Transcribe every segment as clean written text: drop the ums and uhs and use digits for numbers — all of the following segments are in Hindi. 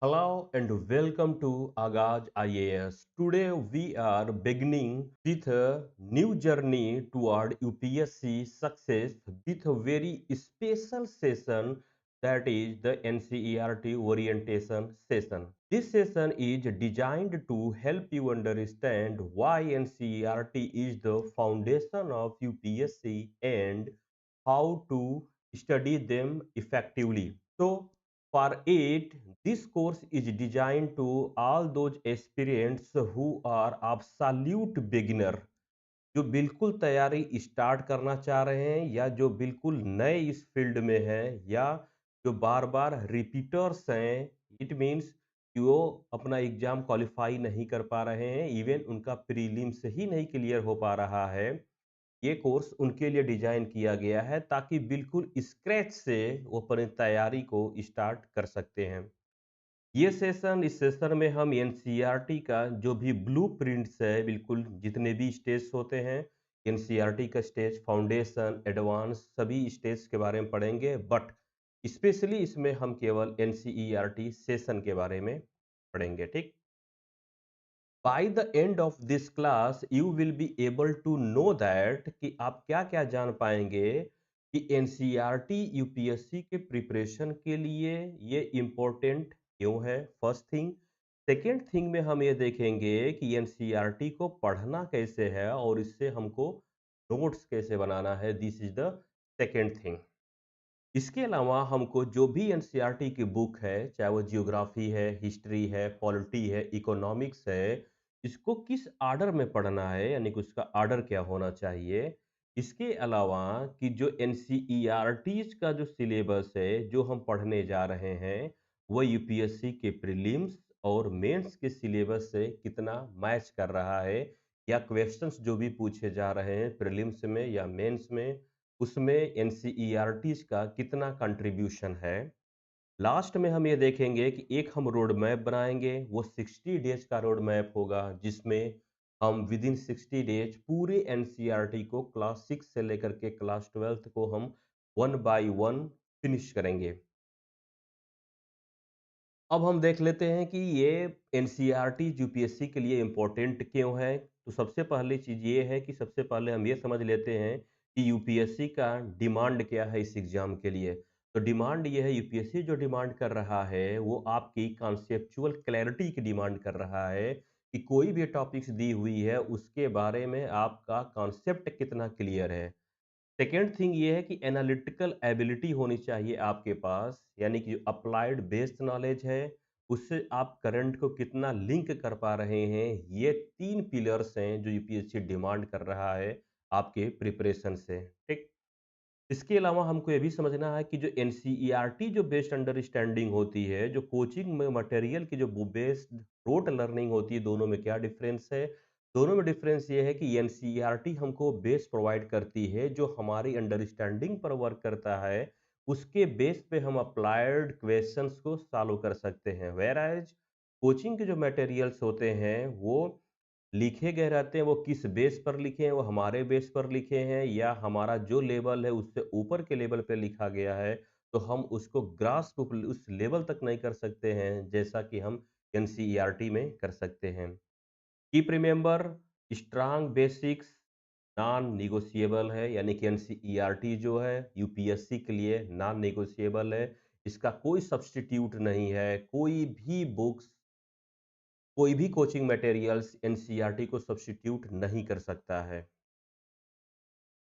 Hello and welcome to Agaj IAS. Today we are beginning with a new journey toward UPSC success with a very special session, that is the NCERT orientation session. This session is designed to help you understand why NCERT is the foundation of UPSC and how to study them effectively. So for it, this course is designed to all those aspirants who are absolute beginner, जो बिल्कुल तैयारी स्टार्ट करना चाह रहे हैं या जो बिल्कुल नए इस फील्ड में हैं या जो बार बार रिपीटर्स हैं। इट मीन्स कि वो अपना एग्ज़ाम क्वालिफाई नहीं कर पा रहे हैं, इवन उनका प्रीलिम्स ही नहीं क्लियर हो पा रहा है। ये कोर्स उनके लिए डिज़ाइन किया गया है ताकि बिल्कुल स्क्रैच से वो अपनी तैयारी को स्टार्ट कर सकते हैं। इस सेशन में हम एनसीईआरटी का जो भी ब्लूप्रिंट्स है, बिल्कुल जितने भी स्टेज होते हैं, एनसीईआरटी का स्टेज, फाउंडेशन, एडवांस, सभी स्टेज के बारे में पढ़ेंगे। बट स्पेशली इसमें हम केवल एनसीईआरटी सेशन के बारे में पढ़ेंगे, ठीक। By the end of this class you will be able to know that कि आप क्या क्या जान पाएंगे कि एनसीईआरटी यूपीएससी के प्रिपरेशन के लिए ये इम्पोर्टेंट क्यों है, फर्स्ट थिंग। सेकेंड थिंग में हम ये देखेंगे कि एनसीईआरटी को पढ़ना कैसे है और इससे हमको नोट्स कैसे बनाना है, this is the second thing. इसके अलावा हमको जो भी एनसीईआरटी की बुक है, चाहे वो जियोग्राफी है, हिस्ट्री है, पॉलिटी है, इकोनॉमिक्स है, इसको किस आर्डर में पढ़ना है, यानी कि उसका आर्डर क्या होना चाहिए। इसके अलावा कि जो एनसीईआरटीज का जो सिलेबस है जो हम पढ़ने जा रहे हैं, वो यूपीएससी के प्रीलिम्स और मेंस के सिलेबस से कितना मैच कर रहा है, या क्वेश्चंस जो भी पूछे जा रहे हैं प्रीलिम्स में या मेंस में, उसमें एनसीईआरटीज का कितना कंट्रीब्यूशन है। लास्ट में हम ये देखेंगे कि एक हम रोड मैप बनाएंगे, वो 60 डेज का रोड मैप होगा जिसमें हम विद इन 60 डेज पूरे एनसीईआरटी को क्लास 6 से लेकर के क्लास 12 को हम वन बाय वन फिनिश करेंगे। अब हम देख लेते हैं कि ये एनसीईआरटी यूपीएससी के लिए इम्पोर्टेंट क्यों है। तो सबसे पहली चीज़ ये है कि सबसे पहले हम ये समझ लेते हैं कि यूपीएससी का डिमांड क्या है इस एग्ज़ाम के लिए। तो डिमांड ये है, यूपीएससी जो डिमांड कर रहा है वो आपकी कॉन्सेप्चुअल क्लैरिटी की डिमांड कर रहा है कि कोई भी टॉपिक्स दी हुई है उसके बारे में आपका कॉन्सेप्ट कितना क्लियर है। सेकेंड थिंग ये है कि एनालिटिकल एबिलिटी होनी चाहिए आपके पास, यानी कि जो अप्लाइड बेस्ड नॉलेज है उससे आप करंट को कितना लिंक कर पा रहे हैं। ये तीन पिलर्स हैं जो यूपीएससी डिमांड कर रहा है आपके प्रिपरेशन से, ठीक। इसके अलावा हमको ये भी समझना है कि जो एनसीईआरटी जो बेस्ड अंडरस्टैंडिंग होती है, जो कोचिंग में मटेरियल की जो बेस्ड रोट लर्निंग होती है, दोनों में क्या डिफरेंस है। दोनों में डिफरेंस ये है कि एनसीईआरटी हमको बेस प्रोवाइड करती है जो हमारी अंडरस्टैंडिंग पर वर्क करता है, उसके बेस पे हम अप्लाइड क्वेश्चंस को सॉल्व कर सकते हैं। वेयर एज कोचिंग के जो मटेरियल्स होते हैं वो लिखे गए रहते हैं, वो किस बेस पर लिखे हैं, वो हमारे बेस पर लिखे हैं या हमारा जो लेवल है उससे ऊपर के लेवल पे लिखा गया है, तो हम उसको ग्रास्प उस लेवल तक नहीं कर सकते हैं जैसा कि हम एनसीईआरटी में कर सकते हैं। Keep remember, strong basics non negotiable है, यानी कि एनसीईआरटी जो है यूपीएससी के लिए नॉन निगोशिएबल है। इसका कोई सब्स्टिट्यूट नहीं है, कोई भी बुक्स, कोई भी कोचिंग मटेरियल्स एनसीईआरटी को सब्स्टिट्यूट नहीं कर सकता है।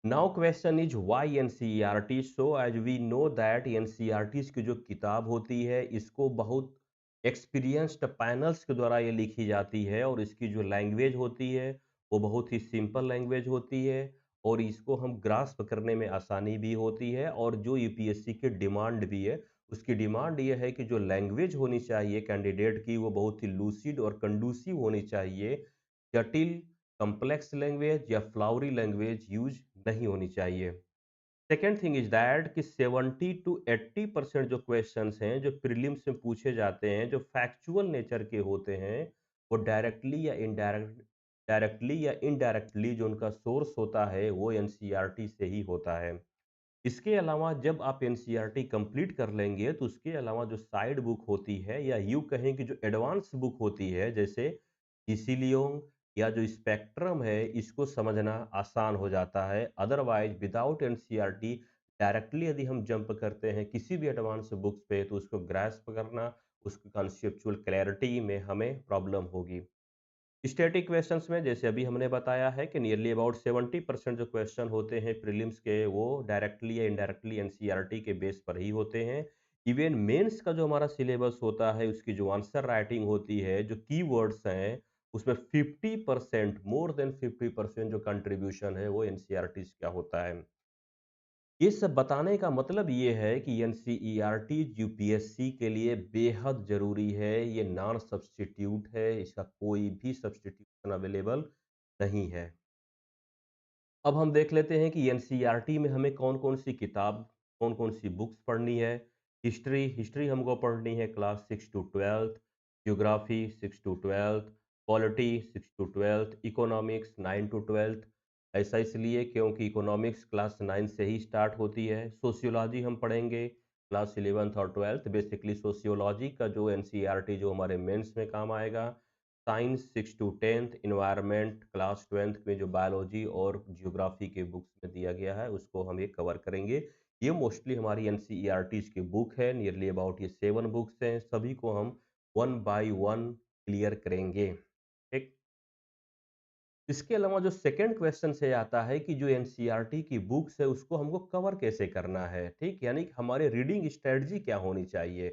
Now question is why NCERT. So as we know that NCERT की जो किताब होती है इसको बहुत एक्सपीरियंस्ड पैनल्स के द्वारा ये लिखी जाती है और इसकी जो लैंग्वेज होती है वो बहुत ही सिंपल लैंग्वेज होती है और इसको हम ग्रास्प करने में आसानी भी होती है। और जो यूपीएससी की डिमांड भी है, उसकी डिमांड ये है कि जो लैंग्वेज होनी चाहिए कैंडिडेट की वो बहुत ही लूसिड और कंडूसिव होनी चाहिए। जटिल कॉम्प्लेक्स लैंग्वेज या फ्लावरी लैंग्वेज यूज नहीं होनी चाहिए। सेकेंड थिंग इज दैट कि 70 to 80% जो क्वेश्चंस हैं जो प्रीलिम्स में पूछे जाते हैं, जो फैक्चुअल नेचर के होते हैं, वो डायरेक्टली या इनडायरेक्टली जो उनका सोर्स होता है वो एनसीईआरटी से ही होता है। इसके अलावा जब आप एनसीईआरटी कंप्लीट कर लेंगे तो उसके अलावा जो साइड बुक होती है या यूँ कहें कि जो एडवांस बुक होती है जैसे इसीलियोंग या जो स्पेक्ट्रम है इसको समझना आसान हो जाता है। अदरवाइज विदाउट एनसीईआरटी डायरेक्टली यदि हम जंप करते हैं किसी भी एडवांस बुक्स पे तो उसको ग्रास्प करना, उसकी कॉन्सेप्चुअल क्लैरिटी में हमें प्रॉब्लम होगी। स्टैटिक क्वेश्चंस में जैसे अभी हमने बताया है कि नियरली अबाउट 70% जो क्वेश्चन होते हैं प्रीलिम्स के वो डायरेक्टली या इनडायरेक्टली एनसीईआरटी के बेस पर ही होते हैं। इवन मेंस का जो हमारा सिलेबस होता है उसकी जो आंसर राइटिंग होती है, जो कीवर्ड्स हैं, उसमें 50% मोर देन 50% जो कंट्रीब्यूशन है वो एनसीईआरटी का होता है। ये सब बताने का मतलब ये है कि एनसीईआरटी यूपीएससी के लिए बेहद ज़रूरी है, ये नॉन सब्स्टिट्यूट है, इसका कोई भी सब्स्टिट्यूशन अवेलेबल नहीं है। अब हम देख लेते हैं कि एनसीईआरटी में हमें कौन-कौन सी किताब, कौन-कौन सी बुक्स पढ़नी है। हिस्ट्री हिस्ट्री हमको पढ़नी है class 6 to 12th, geography 6 to 12th, polity 6 to 12th, economics 9 to 12th। ऐसा इसलिए क्योंकि इकोनॉमिक्स क्लास 9 से ही स्टार्ट होती है। सोशियोलॉजी हम पढ़ेंगे क्लास 11th और 12th। बेसिकली सोशियोलॉजी का जो एनसीईआरटी जो हमारे मेंस में काम आएगा। Science 6 to 10th, environment class 12th में जो बायोलॉजी और जियोग्राफी के बुक्स में दिया गया है उसको हम ये कवर करेंगे। ये मोस्टली हमारी एनसीईआरटीज़ की बुक है, नियरली अबाउट ये 7 बुक्स हैं, सभी को हम वन बाय वन क्लियर करेंगे। ठीक? इसके अलावा जो सेकंड क्वेश्चन से आता है कि जो एनसीईआरटी की बुक्स है उसको हमको कवर कैसे करना है, ठीक? यानी कि हमारे रीडिंग स्ट्रेटजी क्या होनी चाहिए?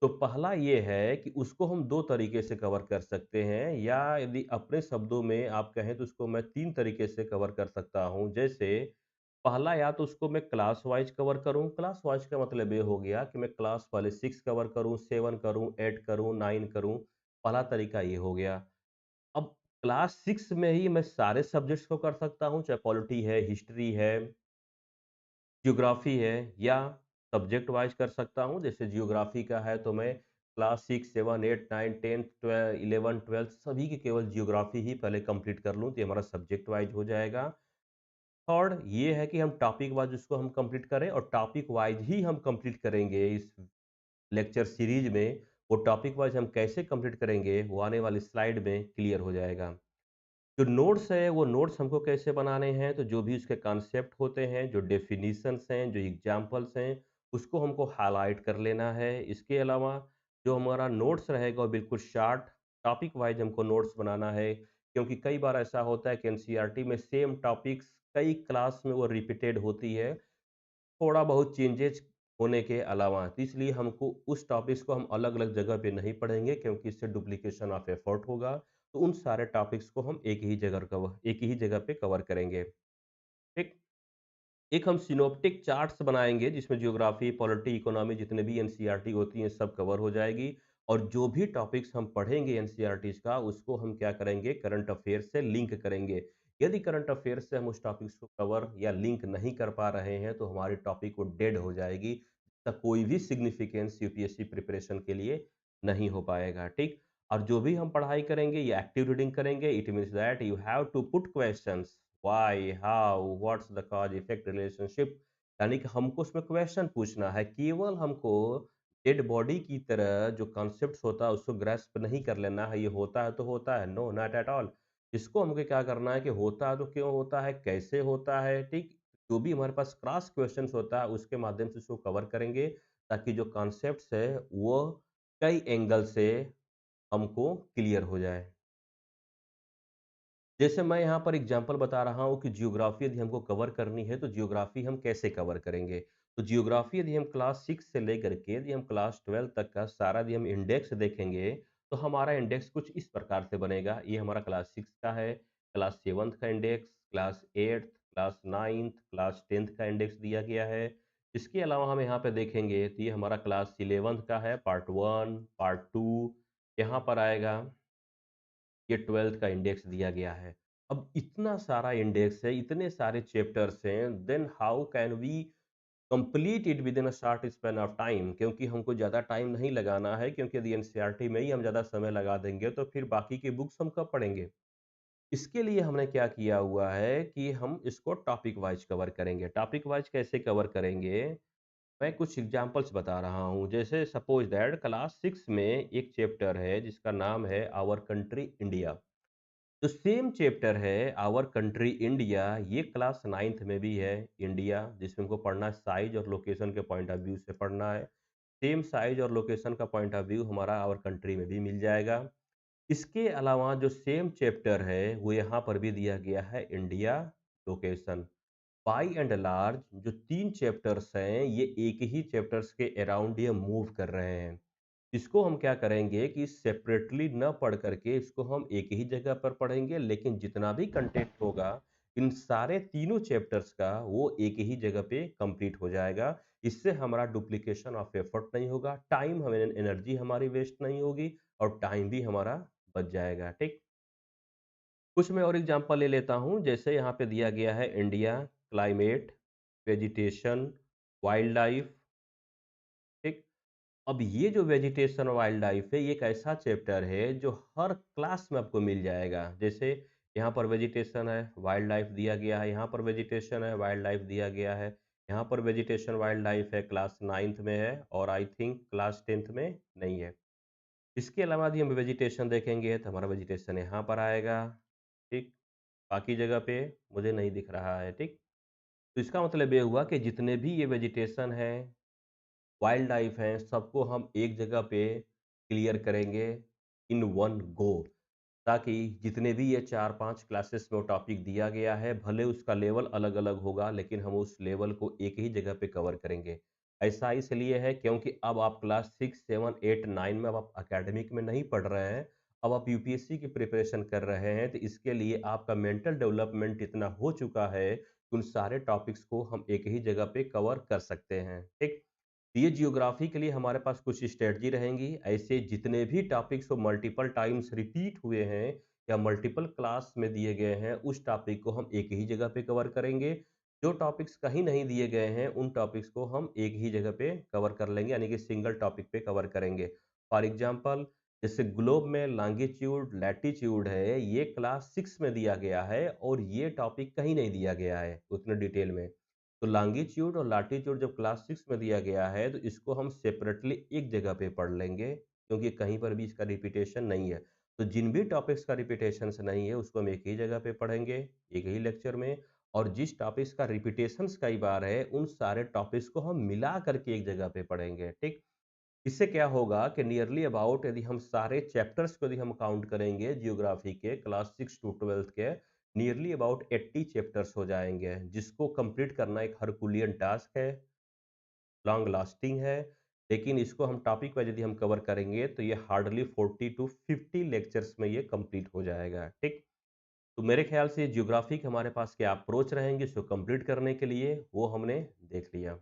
तो पहला ये है कि उसको हम 2 तरीके से कवर कर सकते हैं या यदि अपने शब्दों में आप कहें तो उसको मैं 3 तरीके से कवर कर सकता हूँ। जैसे पहला या तो उसको मैं क्लास वाइज़ कवर करूँ, क्लास वाइज़ का मतलब ये हो गया कि मैं क्लास वाले 6 कवर करूँ, 7 करूँ, 8 करूँ, 9 करूँ, पहला तरीका ये हो गया। अब क्लास 6 में ही मैं सारे सब्जेक्ट्स को कर सकता हूँ, चाहे पॉलिटी है, हिस्ट्री है, ज्योग्राफी है या सब्जेक्ट वाइज कर सकता हूँ। जैसे ज्योग्राफी का है तो मैं क्लास 6, 7, 8, 9, 10, 12, 11, 12 सभी की केवल ज्योग्राफी ही पहले कंप्लीट कर लूँ तो ये हमारा सब्जेक्ट वाइज हो जाएगा। थर्ड ये है कि हम टॉपिक वाइज उसको हम कंप्लीट करें और टॉपिक वाइज ही हम कंप्लीट करेंगे इस लेक्चर सीरीज में। वो टॉपिक वाइज हम कैसे कंप्लीट करेंगे वो आने वाली स्लाइड में क्लियर हो जाएगा। जो नोट्स है वो नोट्स हमको कैसे बनाने हैं तो जो भी उसके कॉन्सेप्ट होते हैं, जो डेफिनिशंस हैं, जो एग्जांपल्स हैं, उसको हमको हाईलाइट कर लेना है। इसके अलावा जो हमारा नोट्स रहेगा वो बिल्कुल शार्ट टॉपिक वाइज हमको नोट्स बनाना है, क्योंकि कई बार ऐसा होता है कि एनसीईआरटी में सेम टॉपिक्स कई क्लास में वो रिपीटेड होती है, थोड़ा बहुत चेंजेज होने के अलावा। तो इसलिए हमको उस टॉपिक्स को हम अलग-अलग जगह पे नहीं पढ़ेंगे क्योंकि इससे डुप्लीकेशन ऑफ एफर्ट होगा। तो उन सारे टॉपिक्स को हम एक ही जगह पे कवर करेंगे। ठीक? एक हम सिनॉप्टिक चार्ट्स बनाएँगे जिसमें ज्योग्राफी, पॉलिटी, इकोनॉमी जितने भी एनसीईआरटी होती हैं सब कवर हो जाएगी और जो भी टॉपिक्स हम पढ़ेंगे एनसीईआरटीज़ का उसको हम क्या करेंगे करंट अफ़ेयर्स से लिंक करेंगे। यदि करंट अफ़ेयर्स से हम उस टॉपिक्स को कवर या लिंक नहीं कर पा रहे हैं तो हमारी टॉपिक वो डेड हो जाएगी। इसका कोई भी सिग्निफिकेंस यूपीएससी प्रिपरेशन के लिए नहीं हो पाएगा, ठीक? और जो भी हम पढ़ाई करेंगे ये एक्टिव रीडिंग करेंगे। It means that you have to put questions why, how, what's the cause effect relationship, यानी कि हमको उसमें क्वेश्चन पूछना है। केवल हमको डेड बॉडी की तरह जो कॉन्सेप्ट्स होता है उसको ग्रैस्प नहीं कर लेना है, ये होता है तो होता है, नो नॉट एट ऑल। इसको हमको क्या करना है कि होता है तो क्यों होता है, कैसे होता है, ठीक? जो भी हमारे पास क्रॉस क्वेश्चंस होता है उसके माध्यम से उसको कवर करेंगे ताकि जो कॉन्सेप्ट्स है वो कई एंगल से हमको क्लियर हो जाए। जैसे मैं यहाँ पर एग्जांपल बता रहा हूँ कि जियोग्राफी यदि हमको कवर करनी है तो जियोग्राफी हम कैसे कवर करेंगे। तो जियोग्राफी यदि हम क्लास 6 से लेकर के यदि हम क्लास 12 तक का सारा यदि हम इंडेक्स देखेंगे तो हमारा इंडेक्स कुछ इस प्रकार से बनेगा। ये हमारा क्लास 6 का है, क्लास 7 का इंडेक्स, क्लास 8, क्लास 9, क्लास 10 का इंडेक्स दिया गया है। इसके अलावा हम यहाँ पे देखेंगे तो ये हमारा क्लास 11 का है, पार्ट 1, पार्ट 2 यहाँ पर आएगा। ये 12th का इंडेक्स दिया गया है। अब इतना सारा इंडेक्स है, इतने सारे चैप्टर्स हैं, then how can we complete it within a short span of time, क्योंकि हमको ज़्यादा टाइम नहीं लगाना है, क्योंकि यदि एनसीईआरटी में ही हम ज़्यादा समय लगा देंगे तो फिर बाकी की बुक्स हम कब पढ़ेंगे? इसके लिए हमने क्या किया हुआ है कि हम इसको टॉपिक वाइज कवर करेंगे। टॉपिक वाइज कैसे कवर करेंगे? मैं कुछ एग्जांपल्स बता रहा हूँ। जैसे सपोज दैट क्लास 6 में एक चैप्टर है जिसका नाम है आवर कंट्री इंडिया। तो सेम चैप्टर है आवर कंट्री इंडिया, ये क्लास 9th में भी है। इंडिया जिसमें हमको पढ़ना है, साइज और लोकेशन के पॉइंट ऑफ व्यू से पढ़ना है। सेम साइज और लोकेशन का पॉइंट ऑफ व्यू हमारा आवर कंट्री में भी मिल जाएगा। इसके अलावा जो सेम चैप्टर है वो यहाँ पर भी दिया गया है, India location. By and large जो 3 चैप्टर्स हैं ये एक ही चैप्टर्स के अराउंड ये मूव कर रहे हैं। इसको हम क्या करेंगे कि सेपरेटली न पढ़ करके इसको हम एक ही जगह पर पढ़ेंगे, लेकिन जितना भी कंटेंट होगा इन सारे तीनों चैप्टर्स का वो एक ही जगह पे कंप्लीट हो जाएगा। इससे हमारा डुप्लीकेशन ऑफ एफर्ट नहीं होगा, टाइम हमें एनर्जी हमारी वेस्ट नहीं होगी और टाइम भी हमारा बच जाएगा। ठीक, कुछ मैं और एग्जांपल ले लेता हूँ। जैसे यहाँ पे दिया गया है India, climate, vegetation, wild life. ठीक, अब ये जो वेजिटेशन वाइल्ड लाइफ है ये एक ऐसा चैप्टर है जो हर क्लास में आपको मिल जाएगा। जैसे यहाँ पर वेजिटेशन है, वाइल्ड लाइफ दिया गया है, यहाँ पर वेजिटेशन है, वाइल्ड लाइफ दिया गया है, यहाँ पर वेजिटेशन वाइल्ड लाइफ है, क्लास 9th में है और आई थिंक क्लास 10th में नहीं है। इसके अलावा यदि हम वेजिटेशन देखेंगे तो हमारा वेजिटेशन यहाँ पर आएगा। ठीक, बाकी जगह पे मुझे नहीं दिख रहा है। ठीक, तो इसका मतलब ये हुआ कि जितने भी ये वेजिटेशन है, वाइल्ड लाइफ है, सबको हम एक जगह पे क्लियर करेंगे इन वन गो, ताकि जितने भी ये 4-5 क्लासेस में वो टॉपिक दिया गया है, भले उसका लेवल अलग-अलग होगा, लेकिन हम उस लेवल को एक ही जगह पे कवर करेंगे। ऐसा इसलिए है क्योंकि अब आप क्लास 6, 7, 8, 9 में अब आप एकेडमिक में नहीं पढ़ रहे हैं, अब आप यूपीएससी की प्रिपरेशन कर रहे हैं, तो इसके लिए आपका मेंटल डेवलपमेंट इतना हो चुका है कि उन सारे टॉपिक्स को हम एक ही जगह पे कवर कर सकते हैं। ठीक? ये जियोग्राफी के लिए हमारे पास कुछ स्ट्रेटजी रहेंगी। ऐसे जितने भी टॉपिक्स वो मल्टीपल टाइम्स रिपीट हुए हैं या मल्टीपल क्लास में दिए गए हैं, उस टॉपिक को हम एक ही जगह पे कवर करेंगे। जो टॉपिक्स कहीं नहीं दिए गए हैं उन टॉपिक्स को हम एक ही जगह पे कवर कर लेंगे, यानी कि सिंगल टॉपिक पे कवर करेंगे। फॉर एग्जांपल, जैसे ग्लोब में लॉन्गिट्यूड लैटिट्यूड है, ये क्लास 6 में दिया गया है और ये टॉपिक कहीं नहीं दिया गया है उतने डिटेल में। तो लॉन्गिट्यूड और लैटिट्यूड जब क्लास 6 में दिया गया है तो इसको हम सेपरेटली एक जगह पे पढ़ लेंगे, क्योंकि कहीं पर भी इसका रिपीटेशन नहीं है। तो जिन भी टॉपिक्स का रिपीटेशन नहीं है उसको हम एक ही जगह पे पढ़ेंगे, एक ही लेक्चर में। और जिस टॉपिक्स का रिपीटेशंस कई बार है उन सारे टॉपिक्स को हम मिला करके एक जगह पे पढ़ेंगे। ठीक, इससे क्या होगा कि नियरली अबाउट यदि हम सारे चैप्टर्स को यदि हम काउंट करेंगे जियोग्राफी के क्लास 6 टू 12th के, नियरली अबाउट 80 चैप्टर्स हो जाएंगे, जिसको कंप्लीट करना एक हरकुलियन टास्क है, लॉन्ग लास्टिंग है। लेकिन इसको हम टॉपिक वाइज यदि हम कवर करेंगे तो ये हार्डली 40 टू 50 लेक्चर्स में ये कंप्लीट हो जाएगा। ठीक, तो मेरे ख्याल से जियोग्राफी के हमारे पास क्या अप्रोच रहेंगे इसको कंप्लीट करने के लिए, वो हमने देख लिया।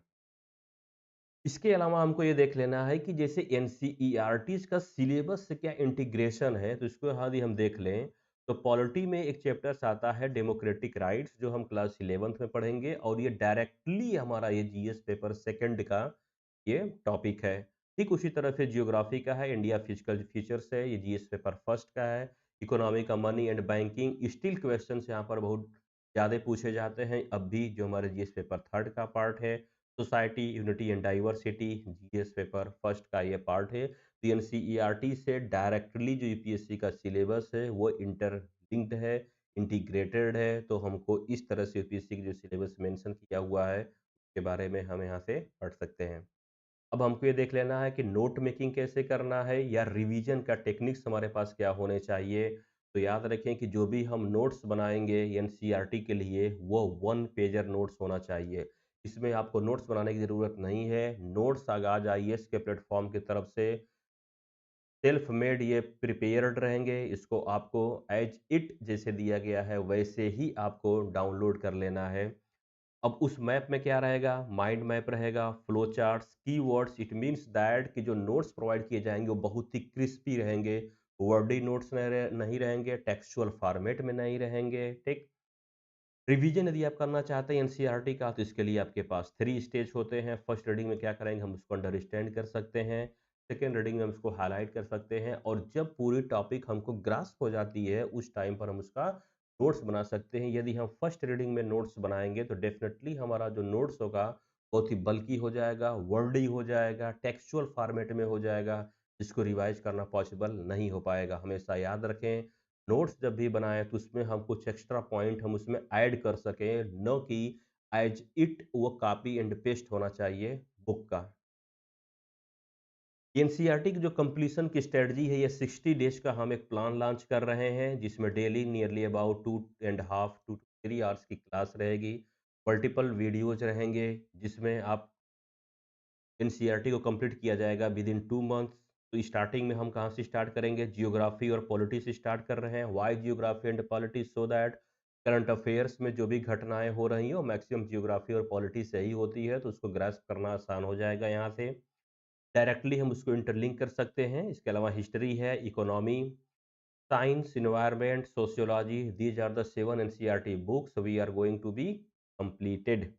इसके अलावा हमको ये देख लेना है कि जैसे एनसीईआरटीज़ का सिलेबस से क्या इंटीग्रेशन है, तो इसको यदि हम देख लें, तो पॉलिटी में एक चैप्टर्स आता है डेमोक्रेटिक राइट्स, जो हम क्लास 11th में पढ़ेंगे और ये डायरेक्टली हमारा ये जीएस पेपर सेकंड का ये टॉपिक है। ठीक उसी तरह से जियोग्राफी का है, इंडिया फिजिकल फीचर्स है, ये जीएस पेपर फर्स्ट का है। इकोनॉमी का money and banking still questions यहाँ पर बहुत ज़्यादा पूछे जाते हैं अब भी, जो हमारे जीएस पेपर थर्ड का पार्ट है। Society unity and diversity GS paper first का ये पार्ट है। तो एनसीईआरटी से डायरेक्टली जो यूपीएससी का सिलेबस है वो इंटरलिंक्ड है, इंटीग्रेटेड है। तो हमको इस तरह से यूपीएससी की जो सिलेबस मेंशन किया हुआ है उसके बारे में हम यहाँ से पढ़ सकते हैं। अब हमको ये देख लेना है कि नोट मेकिंग कैसे करना है या रिवीजन का टेक्निक्स हमारे पास क्या होने चाहिए। तो याद रखें कि जो भी हम नोट्स बनाएंगे एनसीईआरटी के लिए वो 1 पेजर नोट्स होना चाहिए। इसमें आपको नोट्स बनाने की ज़रूरत नहीं है। नोट्स आगाज आईएएस के प्लेटफॉर्म की तरफ से सेल्फ मेड ये प्रिपेयर्ड रहेंगे। इसको आपको एज इट जैसे दिया गया है वैसे ही आपको डाउनलोड कर लेना है। अब उस मैप में क्या रहेगा? माइंड मैप रहेगा, flow charts, keywords. It means that कि जो नोट्स प्रोवाइड किए जाएंगे वो बहुत ही क्रिस्पी रहेंगे, वर्डी नोट्स नहीं रहेंगे, टेक्सचुअल फॉर्मेट में नहीं रहेंगे। ठीक, रिवीजन यदि आप करना चाहते हैं एनसीईआरटी का तो इसके लिए आपके पास 3 स्टेज होते हैं। फर्स्ट रीडिंग में क्या करेंगे, हम उसको अंडरस्टैंड कर सकते हैं। सेकेंड रीडिंग में हम उसको हाईलाइट कर सकते हैं और जब पूरी टॉपिक हमको ग्रास्प हो जाती है उस टाइम पर हम उसका नोट्स बना सकते हैं। यदि हम फर्स्ट रीडिंग में नोट्स बनाएँगे तो डेफ़िनेटली हमारा जो नोट्स होगा बहुत ही बल्की हो जाएगा, वर्डी हो जाएगा, टेक्सचुअल फॉर्मेट में हो जाएगा, जिसको रिवाइज़ करना पॉसिबल नहीं हो पाएगा। हमेशा याद रखें, नोट्स जब भी बनाएँ तो उसमें हम कुछ एक्स्ट्रा पॉइंट हम उसमें ऐड कर सकें, ना कि ऐज़ इट वो कॉपी एंड पेस्ट होना चाहिए बुक का। एनसीईआरटी की जो कंप्लीशन की स्ट्रेटजी है, ये 60 डेज का हम एक प्लान लॉन्च कर रहे हैं, जिसमें daily nearly about 2.5 to 3 hours की क्लास रहेगी। मल्टीपल वीडियोज रहेंगे, जिसमें आप एनसीईआरटी को कंप्लीट किया जाएगा विद इन 2 मंथ्स। तो स्टार्टिंग में हम कहाँ से स्टार्ट करेंगे? जियोग्राफी और पॉलिटी से स्टार्ट कर रहे हैं। Why geography and polity? So that current affairs में जो भी घटनाएं हो रही हैं वो मैक्सिमम जियोग्राफी और पॉलिटी से ही होती है, तो उसको ग्रास्प करना आसान हो जाएगा यहाँ से। डायरेक्टली हम उसको इंटरलिंक कर सकते हैं। इसके अलावा हिस्ट्री है, economy, science, environment, sociology, these are the 7 NCERT books we are going to be completed.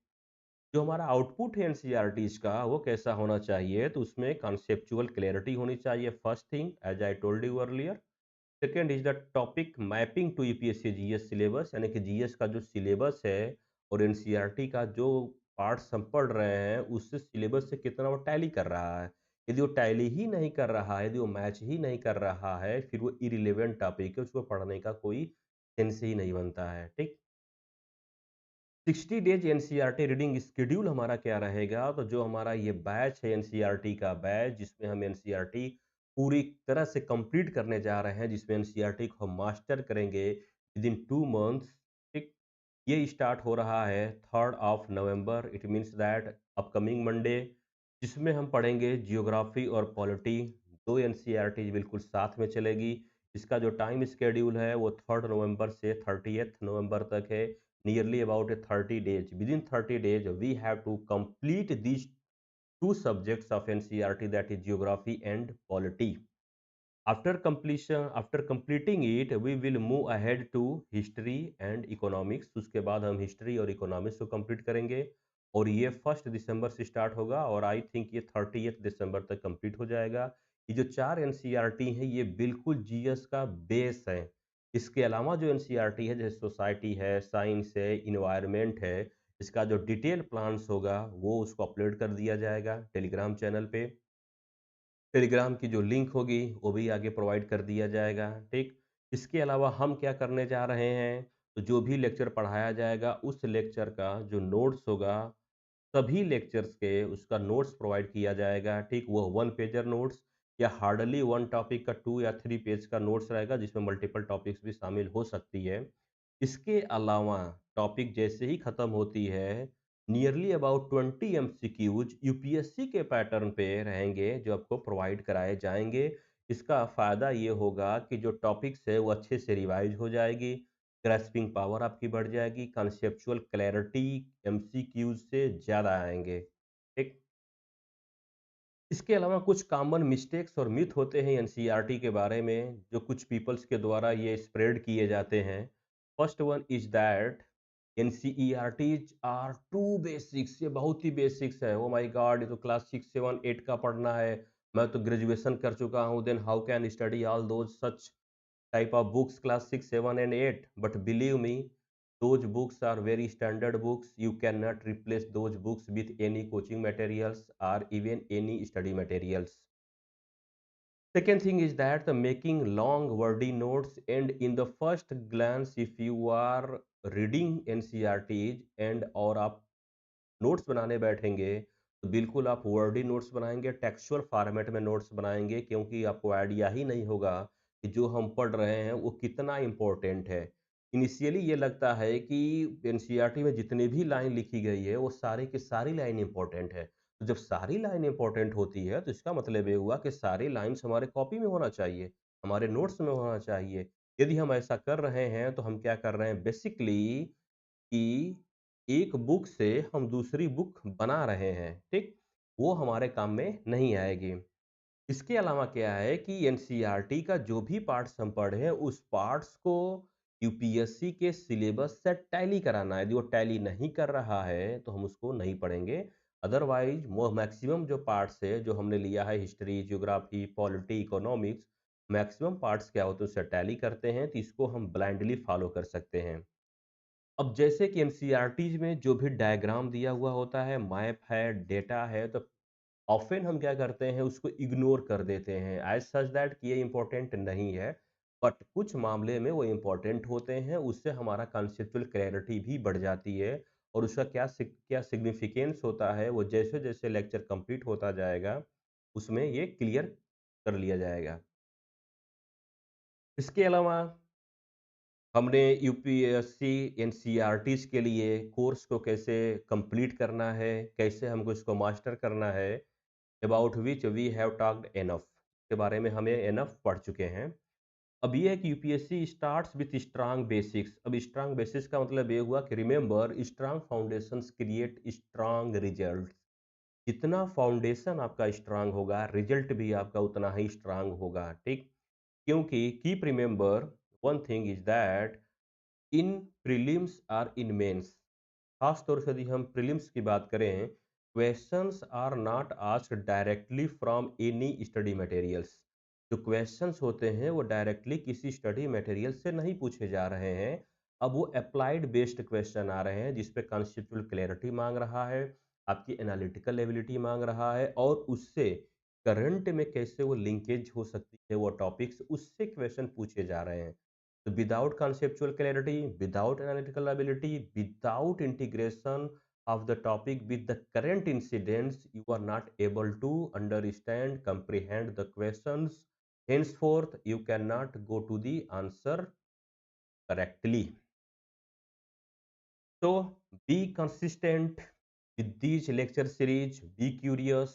जो हमारा आउटपुट है एनसीईआरटीज का, वो कैसा होना चाहिए? तो उसमें कॉन्सेप्चुअल क्लैरिटी होनी चाहिए, first thing, as I told you earlier. Second is the topic mapping to UPSC GS syllabus, यानी कि जीएस का जो सिलेबस है और एनसीईआरटी का जो पार्ट्स हम पढ़ रहे हैं, उससे सिलेबस से कितना वो टैली कर रहा है। यदि वो टैली ही नहीं कर रहा है, यदि वो मैच ही नहीं कर रहा है, फिर वो इरिलेवेंट टॉपिक है, उसको पढ़ने का कोई सेंस ही नहीं बनता है। ठीक। 60 डेज एनसीईआरटी रीडिंग स्केड्यूल हमारा क्या रहेगा? तो जो हमारा ये बैच है एनसीईआरटी का बैच, जिसमें हम एनसीईआरटी पूरी तरह से कंप्लीट करने जा रहे हैं, जिसमें एनसीईआरटी को हम मास्टर करेंगे विद इन 2 मंथ्स। ठीक। ये स्टार्ट हो रहा है 3rd of November, it means that upcoming Monday, जिसमें हम पढ़ेंगे जियोग्राफी और पॉलिटी। दो एनसीईआरटी बिल्कुल साथ में चलेगी। इसका जो टाइम स्केड्यूल है वो 3rd नवंबर से 30th नवंबर तक है। Nearly about a 30 days, within 30 days we have to complete these two subjects of NCERT, that is geography and polity. After completing it, we will move ahead to history and economics. उसके बाद हम हिस्ट्री और इकोनॉमिक्स को कंप्लीट करेंगे, और ये 1 दिसंबर से स्टार्ट होगा और आई थिंक ये 30 दिसंबर तक कंप्लीट हो जाएगा। ये जो 4 एनसीईआरटी हैं, ये बिल्कुल जीएस का बेस है। इसके अलावा जो एनसीईआरटी है, जैसे सोसाइटी है, साइंस है, इन्वायरमेंट है, इसका जो डिटेल प्लान्स होगा वो उसको अपलोड कर दिया जाएगा टेलीग्राम चैनल पे। टेलीग्राम की जो लिंक होगी वो भी आगे प्रोवाइड कर दिया जाएगा। ठीक। इसके अलावा हम क्या करने जा रहे हैं? तो जो भी लेक्चर पढ़ाया जाएगा, उस लेक्चर का जो नोट्स होगा, सभी लेक्चर्स के उसका नोट्स प्रोवाइड किया जाएगा। ठीक। वो 1 पेजर नोट्स या हार्डली वन टॉपिक का 2 या 3 पेज का नोट्स रहेगा, जिसमें मल्टीपल टॉपिक्स भी शामिल हो सकती है। इसके अलावा टॉपिक जैसे ही खत्म होती है, नियरली अबाउट 20 एमसीक्यूज यूपीएससी के पैटर्न पे रहेंगे, जो आपको प्रोवाइड कराए जाएंगे। इसका फ़ायदा ये होगा कि जो टॉपिक्स है वो अच्छे से रिवाइज हो जाएगी, ग्रेस्पिंग पावर आपकी बढ़ जाएगी, कॉन्सेप्चुअल क्लैरिटी एमसीक्यूज से ज़्यादा आएंगे। ठीक। इसके अलावा कुछ कॉमन मिस्टेक्स और मिथ होते हैं एनसीईआरटी के बारे में, जो कुछ पीपल्स के द्वारा ये स्प्रेड किए जाते हैं। First one is that NCERTs are too basics, ये बहुत ही बेसिक्स है। ओ माय गॉड, ये तो क्लास 6, 7, 8 का पढ़ना है, मैं तो ग्रेजुएशन कर चुका हूँ, then how can study all those such type of books class 6, 7 and 8. But believe me, those books are very standard books. You cannot replace those books with any coaching materials or even any study materials. Second thing is that the making long wordy notes, and in the first glance if you are reading NCERTs and और आप नोट्स बनाने बैठेंगे, तो बिल्कुल आप वर्डी नोट्स बनाएंगे, टेक्सचुअल फॉर्मेट में नोट्स बनाएंगे, क्योंकि आपको आइडिया ही नहीं होगा कि जो हम पढ़ रहे हैं वो कितना इम्पोर्टेंट है। इनिशियली ये लगता है कि एनसीईआरटी में जितनी भी लाइन लिखी गई है वो सारी की सारी लाइन इम्पोर्टेंट है। तो जब सारी लाइन इम्पोर्टेंट होती है, तो इसका मतलब ये हुआ कि सारी लाइन्स हमारे कॉपी में होना चाहिए, हमारे नोट्स में होना चाहिए। यदि हम ऐसा कर रहे हैं तो हम क्या कर रहे हैं बेसिकली, कि एक बुक से हम दूसरी बुक बना रहे हैं। ठीक। वो हमारे काम में नहीं आएगी। इसके अलावा क्या है कि एनसीईआरटी का जो भी पार्ट्स हम पढ़े हैं, उस पार्ट्स को यूपीएससी के सिलेबस से टैली कराना है। यदि वो टैली नहीं कर रहा है तो हम उसको नहीं पढ़ेंगे। अदरवाइज मैक्सिमम जो पार्ट्स है जो हमने लिया है, history, geography, polity, economics, maximum parts क्या होते हैं उससे टैली करते हैं, तो इसको हम ब्लाइंडली फॉलो कर सकते हैं। अब जैसे कि एनसीईआरटी में जो भी डायग्राम दिया हुआ होता है, मैप है, डेटा है, तो ऑफ़न हम क्या करते हैं उसको इग्नोर कर देते हैं एज़ सच दैट कि ये इम्पोर्टेंट नहीं है। बट कुछ मामले में वो इम्पोर्टेंट होते हैं, उससे हमारा कॉन्सेप्चुअल क्लैरिटी भी बढ़ जाती है और उसका क्या सिग्निफिकेंस होता है, वो जैसे-जैसे लेक्चर कंप्लीट होता जाएगा, उसमें ये क्लियर कर लिया जाएगा। इसके अलावा हमने यूपीएससी एनसीईआरटीज़ के लिए कोर्स को कैसे कंप्लीट करना है, कैसे हमको इसको मास्टर करना है, about which we have talked enough, के बारे में हमें एनफ पढ़ चुके हैं। अब ये है कि UPSC starts with strong basics. अब स्ट्रांग बेसिक्स का मतलब ये हुआ कि remember strong foundations create strong result. जितना फाउंडेशन आपका स्ट्रांग होगा, रिजल्ट भी आपका उतना ही स्ट्रांग होगा, ठीक। क्योंकि keep remember one thing is that in prelims और इन मेंस, खास तौर से यदि हम प्रीलिम्स की बात करें, questions are not asked directly from any study materials. जो क्वेश्चंस होते हैं वो डायरेक्टली किसी स्टडी मटेरियल से नहीं पूछे जा रहे हैं। अब वो अप्लाइड बेस्ड क्वेश्चन आ रहे हैं जिसपे कॉन्सेप्चुअल क्लैरिटी मांग रहा है, आपकी एनालिटिकल एबिलिटी मांग रहा है, और उससे करंट में कैसे वो लिंकेज हो सकती है वो टॉपिक्स, उससे क्वेश्चन पूछे जा रहे हैं। So without conceptual clarity, without analytical ability, without integration of the topic with the current incidents, you are not able to understand, comprehend the questions. Henceforth, you cannot go to the answer correctly. So be consistent with these lecture series, be curious,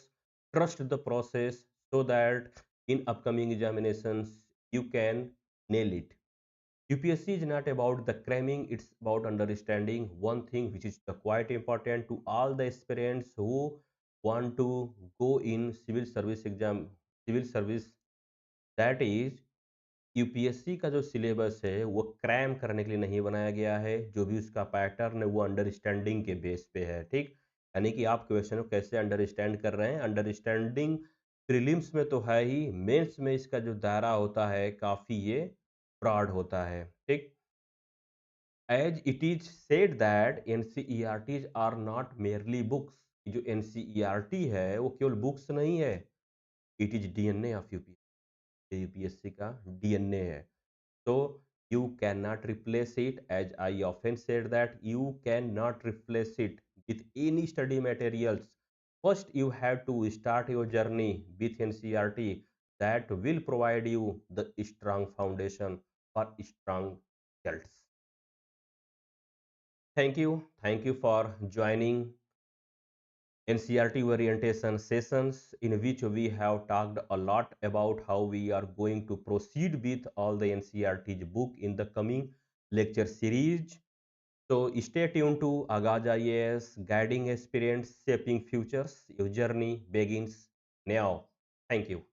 trust the process so that in upcoming examinations you can nail it. UPSC is not about the cramming, it's about understanding one thing which is quite important to all the aspirants who want to go in civil service exam, civil service, that is UPSC का जो सिलेबस है वो क्रैम करने के लिए नहीं बनाया गया है। जो भी उसका पैटर्न है वो अंडरस्टैंडिंग के बेस पे है, ठीक। यानी कि आप क्वेश्चन को कैसे अंडरस्टैंड कर रहे हैं, अंडरस्टैंडिंग प्रीलिम्स में तो है ही, मेंस में इसका जो दायरा होता है काफ़ी ये ब्रॉड होता है, ठीक। As it is said that NCERTs are not merely books, जो NCERT है वो केवल बुक्स नहीं है, it is DNA of UPSC, UPSC का डीएनए है। So you cannot replace it, as I often said that you cannot replace it with any study materials. First you have to start your journey with NCERT, that will provide you the strong foundation for strong results. Thank you for joining NCERT orientation sessions, in which we have talked a lot about how we are going to proceed with all the NCERT's book in the coming lecture series. So stay tuned to Agaj IAS, guiding aspirants, shaping futures. Your journey begins now. Thank you.